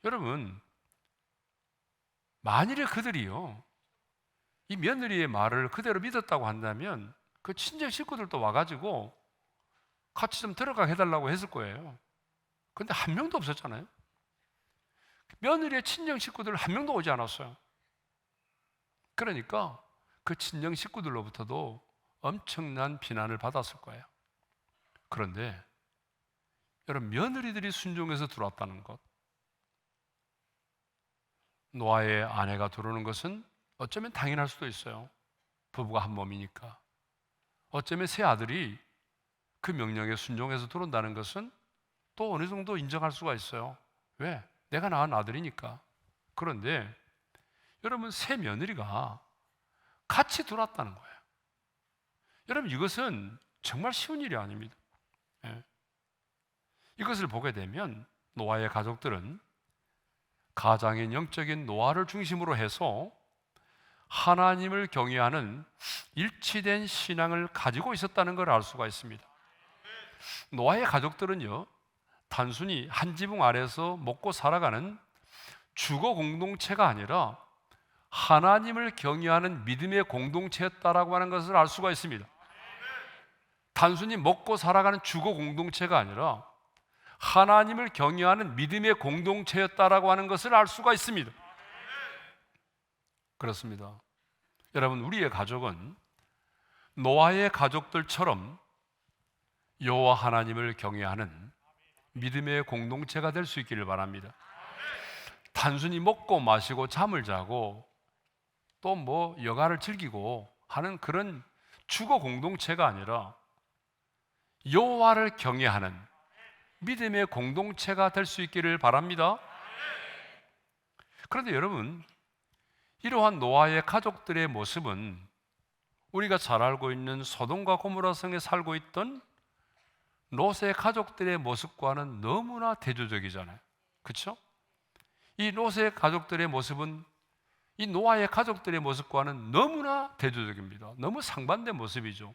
여러분, 만일에 그들이요, 이 며느리의 말을 그대로 믿었다고 한다면 그 친정 식구들도 와가지고 같이 좀 들어가 해달라고 했을 거예요. 근데 한 명도 없었잖아요. 며느리의 친정 식구들 한 명도 오지 않았어요. 그러니까 그 친정 식구들로부터도 엄청난 비난을 받았을 거예요. 그런데 여러분, 며느리들이 순종해서 들어왔다는 것, 노아의 아내가 들어오는 것은 어쩌면 당연할 수도 있어요. 부부가 한 몸이니까. 어쩌면 새 아들이 그 명령에 순종해서 들어온다는 것은 또 어느 정도 인정할 수가 있어요. 왜? 내가 낳은 아들이니까. 그런데 여러분, 새 며느리가 같이 들어왔다는 거예요. 여러분, 이것은 정말 쉬운 일이 아닙니다. 예. 이것을 보게 되면 노아의 가족들은 가장인 영적인 노아를 중심으로 해서 하나님을 경외하는 일치된 신앙을 가지고 있었다는 걸 알 수가 있습니다. 노아의 가족들은요, 단순히 한 지붕 아래서 먹고 살아가는 주거 공동체가 아니라 하나님을 경외하는 믿음의 공동체였다라고 하는 것을 알 수가 있습니다. 단순히 먹고 살아가는 주거 공동체가 아니라 하나님을 경외하는 믿음의 공동체였다라고 하는 것을 알 수가 있습니다. 그렇습니다. 여러분, 우리의 가족은 노아의 가족들처럼 여호와 하나님을 경외하는 믿음의 공동체가 될 수 있기를 바랍니다. 단순히 먹고 마시고 잠을 자고 또 뭐 여가를 즐기고 하는 그런 주거 공동체가 아니라 여호와를 경외하는 믿음의 공동체가 될 수 있기를 바랍니다. 그런데 여러분, 이러한 노아의 가족들의 모습은 우리가 잘 알고 있는 소돔과 고모라 성에 살고 있던 롯의 가족들의 모습과는 너무나 대조적이잖아요. 그렇죠? 이 롯의 가족들의 모습은 이 노아의 가족들의 모습과는 너무나 대조적입니다. 너무 상반된 모습이죠.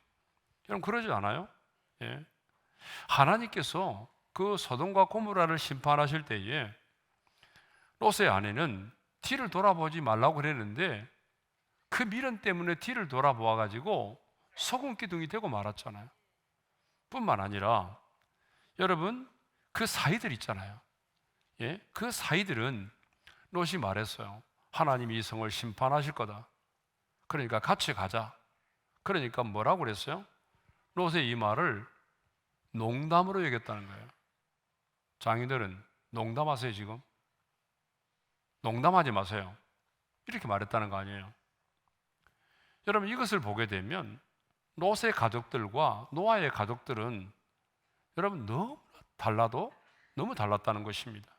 여러분, 그러지 않아요? 예. 하나님께서 그 소돔과 고모라를 심판하실 때에 롯의 아내는 뒤를 돌아보지 말라고 그랬는데 그 미련 때문에 뒤를 돌아보아 가지고 소금 기둥이 되고 말았잖아요. 뿐만 아니라 여러분, 그 사이들 있잖아요. 예? 그 사이들은 롯이 말했어요. 하나님이 이 성을 심판하실 거다. 그러니까 같이 가자. 그러니까 뭐라고 그랬어요? 롯의 이 말을 농담으로 여겼다는 거예요. 장인들은 농담하세요. 지금 농담하지 마세요. 이렇게 말했다는 거 아니에요. 여러분, 이것을 보게 되면 롯의 가족들과 노아의 가족들은 여러분 너무 달랐다는 것입니다.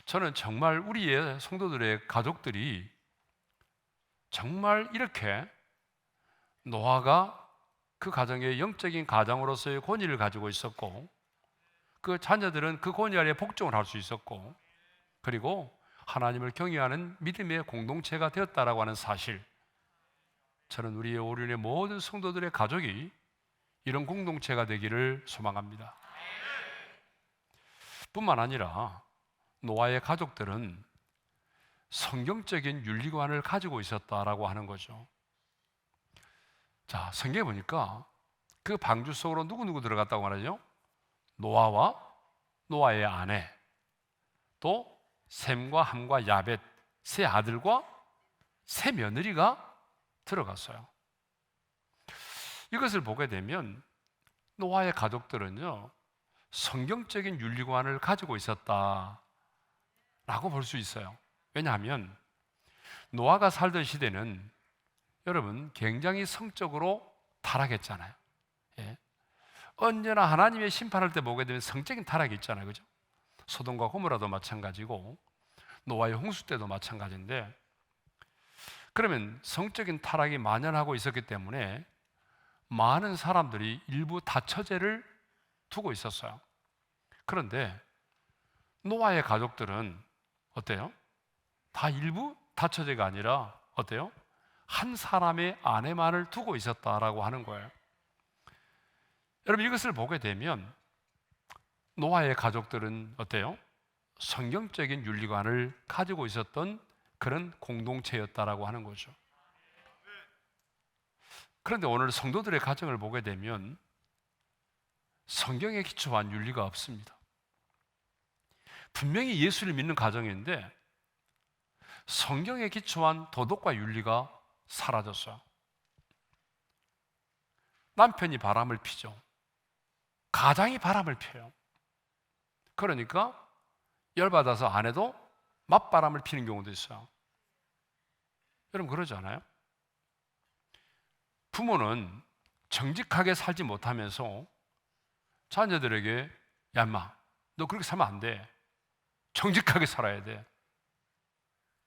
저는 정말 우리의 성도들의 가족들이 정말 이렇게 노아가 그 가정의 영적인 가장으로서의 권위를 가지고 있었고 그 자녀들은 그 권위 아래 복종을 할 수 있었고 그리고 하나님을 경외하는 믿음의 공동체가 되었다라고 하는 사실, 저는 우리의 오륜의 모든 성도들의 가족이 이런 공동체가 되기를 소망합니다. 뿐만 아니라 노아의 가족들은 성경적인 윤리관을 가지고 있었다라고 하는 거죠. 자, 성경에 보니까 그 방주 속으로 누구 들어갔다고 말하죠? 노아와 노아의 아내, 또 셈과 함과 야벳 세 아들과 세 며느리가 들어갔어요. 이것을 보게 되면 노아의 가족들은요, 성경적인 윤리관을 가지고 있었다라고 볼 수 있어요. 왜냐하면 노아가 살던 시대는 여러분 굉장히 성적으로 타락했잖아요. 예. 언제나 하나님의 심판할 때 보게 되면 성적인 타락이 있잖아요. 그죠? 소돔과 고모라도 마찬가지고 노아의 홍수 때도 마찬가지인데, 그러면 성적인 타락이 만연하고 있었기 때문에 많은 사람들이 일부 다처제를 두고 있었어요. 그런데 노아의 가족들은 어때요? 다 일부 다처제가 아니라 어때요? 한 사람의 아내만을 두고 있었다라고 하는 거예요. 여러분, 이것을 보게 되면 노아의 가족들은 어때요? 성경적인 윤리관을 가지고 있었던 그런 공동체였다라고 하는 거죠. 그런데 오늘 성도들의 가정을 보게 되면 성경에 기초한 윤리가 없습니다. 분명히 예수를 믿는 가정인데 성경에 기초한 도덕과 윤리가 사라졌어요. 남편이 바람을 피죠. 가장이 바람을 펴요. 그러니까 열받아서 아내도 맞바람을 피는 경우도 있어요. 여러분 그러지 않아요? 부모는 정직하게 살지 못하면서 자녀들에게 야 인마 너 그렇게 살면 안 돼. 정직하게 살아야 돼.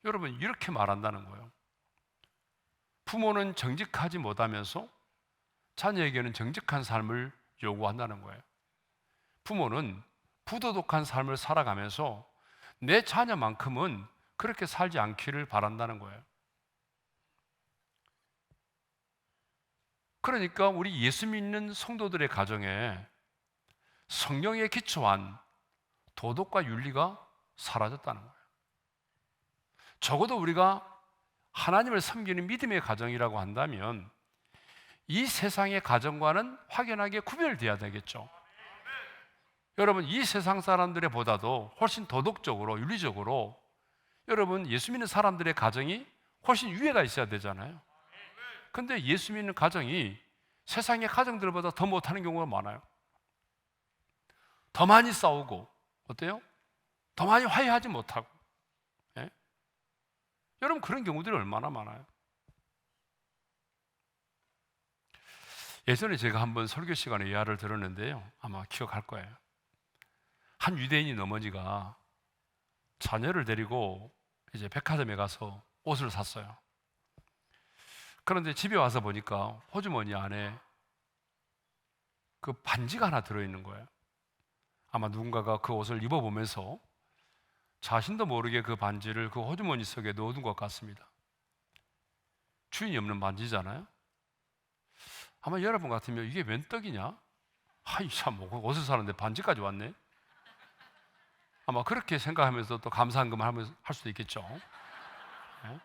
여러분 이렇게 말한다는 거예요. 부모는 정직하지 못하면서 자녀에게는 정직한 삶을 요구한다는 거예요. 부모는 부도덕한 삶을 살아가면서 내 자녀만큼은 그렇게 살지 않기를 바란다는 거예요. 그러니까 우리 예수 믿는 성도들의 가정에 성경에 기초한 도덕과 윤리가 사라졌다는 거예요. 적어도 우리가 하나님을 섬기는 믿음의 가정이라고 한다면 이 세상의 가정과는 확연하게 구별되어야 되겠죠. 여러분 이 세상 사람들의 보다도 훨씬 도덕적으로 윤리적으로 여러분 예수 믿는 사람들의 가정이 훨씬 위에가 있어야 되잖아요. 근데 예수 믿는 가정이 세상의 가정들보다 더 못하는 경우가 많아요. 더 많이 싸우고 어때요? 더 많이 화해하지 못하고 예? 여러분 그런 경우들이 얼마나 많아요. 예전에 제가 한번 설교 시간에 이야기를 들었는데요, 아마 기억할 거예요. 한 유대인인 어머니가 자녀를 데리고 이제 백화점에 가서 옷을 샀어요. 그런데 집에 와서 보니까 호주머니 안에 그 반지가 하나 들어있는 거예요. 아마 누군가가 그 옷을 입어보면서 자신도 모르게 그 반지를 그 호주머니 속에 넣어둔 것 같습니다. 주인이 없는 반지잖아요. 아마 여러분 같으면 이게 웬 떡이냐? 아이 참 뭐 옷을 사는데 반지까지 왔네. 아마 그렇게 생각하면서 또 감사한금을 하면서 할 수도 있겠죠. 네?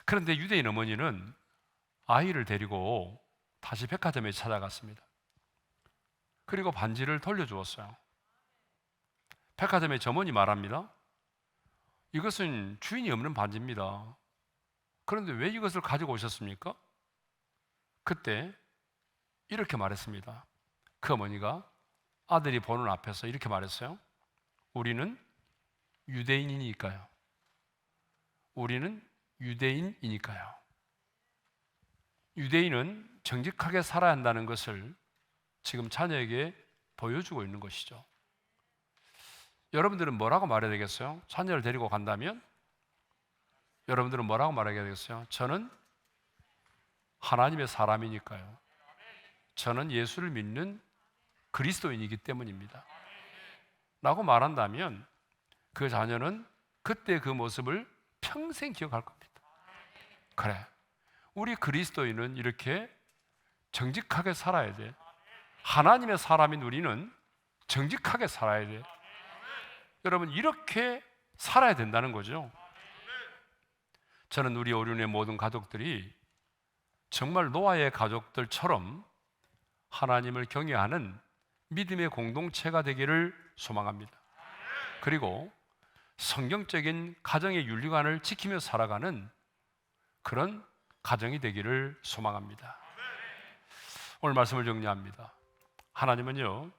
그런데 유대인 어머니는 아이를 데리고 다시 백화점에 찾아갔습니다. 그리고 반지를 돌려주었어요. 백화점의 점원이 말합니다. 이것은 주인이 없는 반지입니다. 그런데 왜 이것을 가지고 오셨습니까? 그때 이렇게 말했습니다. 그 어머니가 아들이 보는 앞에서 이렇게 말했어요. 우리는 유대인이니까요. 우리는 유대인이니까요. 유대인은 정직하게 살아야 한다는 것을 지금 자녀에게 보여주고 있는 것이죠. 여러분들은 뭐라고 말해야 되겠어요? 자녀를 데리고 간다면 여러분들은 뭐라고 말해야 되겠어요? 저는 하나님의 사람이니까요. 저는 예수를 믿는 그리스도인이기 때문입니다. 라고 말한다면 그 자녀는 그때 그 모습을 평생 기억할 겁니다. 그래, 우리 그리스도인은 이렇게 정직하게 살아야 돼. 하나님의 사람인 우리는 정직하게 살아야 돼. 여러분 이렇게 살아야 된다는 거죠. 저는 우리 오륜의 모든 가족들이 정말 노아의 가족들처럼 하나님을 경외하는 믿음의 공동체가 되기를 소망합니다. 그리고 성경적인 가정의 윤리관을 지키며 살아가는 그런 가정이 되기를 소망합니다. 오늘 말씀을 정리합니다. 하나님은요,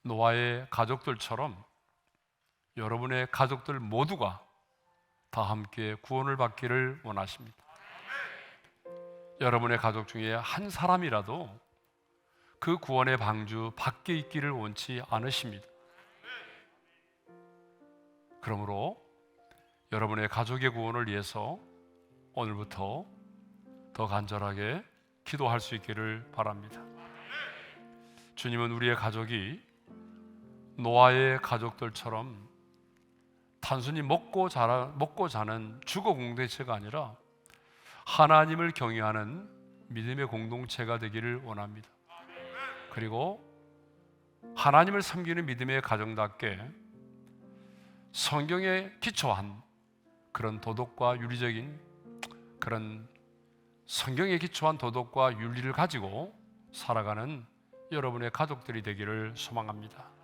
노아의 가족들처럼 여러분의 가족들 모두가 다 함께 구원을 받기를 원하십니다. 여러분의 가족 중에 한 사람이라도 그 구원의 방주 밖에 있기를 원치 않으십니다. 그러므로 여러분의 가족의 구원을 위해서 오늘부터 더 간절하게 기도할 수 있기를 바랍니다. 주님은 우리의 가족이 노아의 가족들처럼 단순히 먹고 자는 주거 공동체가 아니라 하나님을 경외하는 믿음의 공동체가 되기를 원합니다. 그리고 하나님을 섬기는 믿음의 가정답게 성경에 기초한 그런 도덕과 윤리적인 그런 성경에 기초한 도덕과 윤리를 가지고 살아가는 여러분의 가족들이 되기를 소망합니다.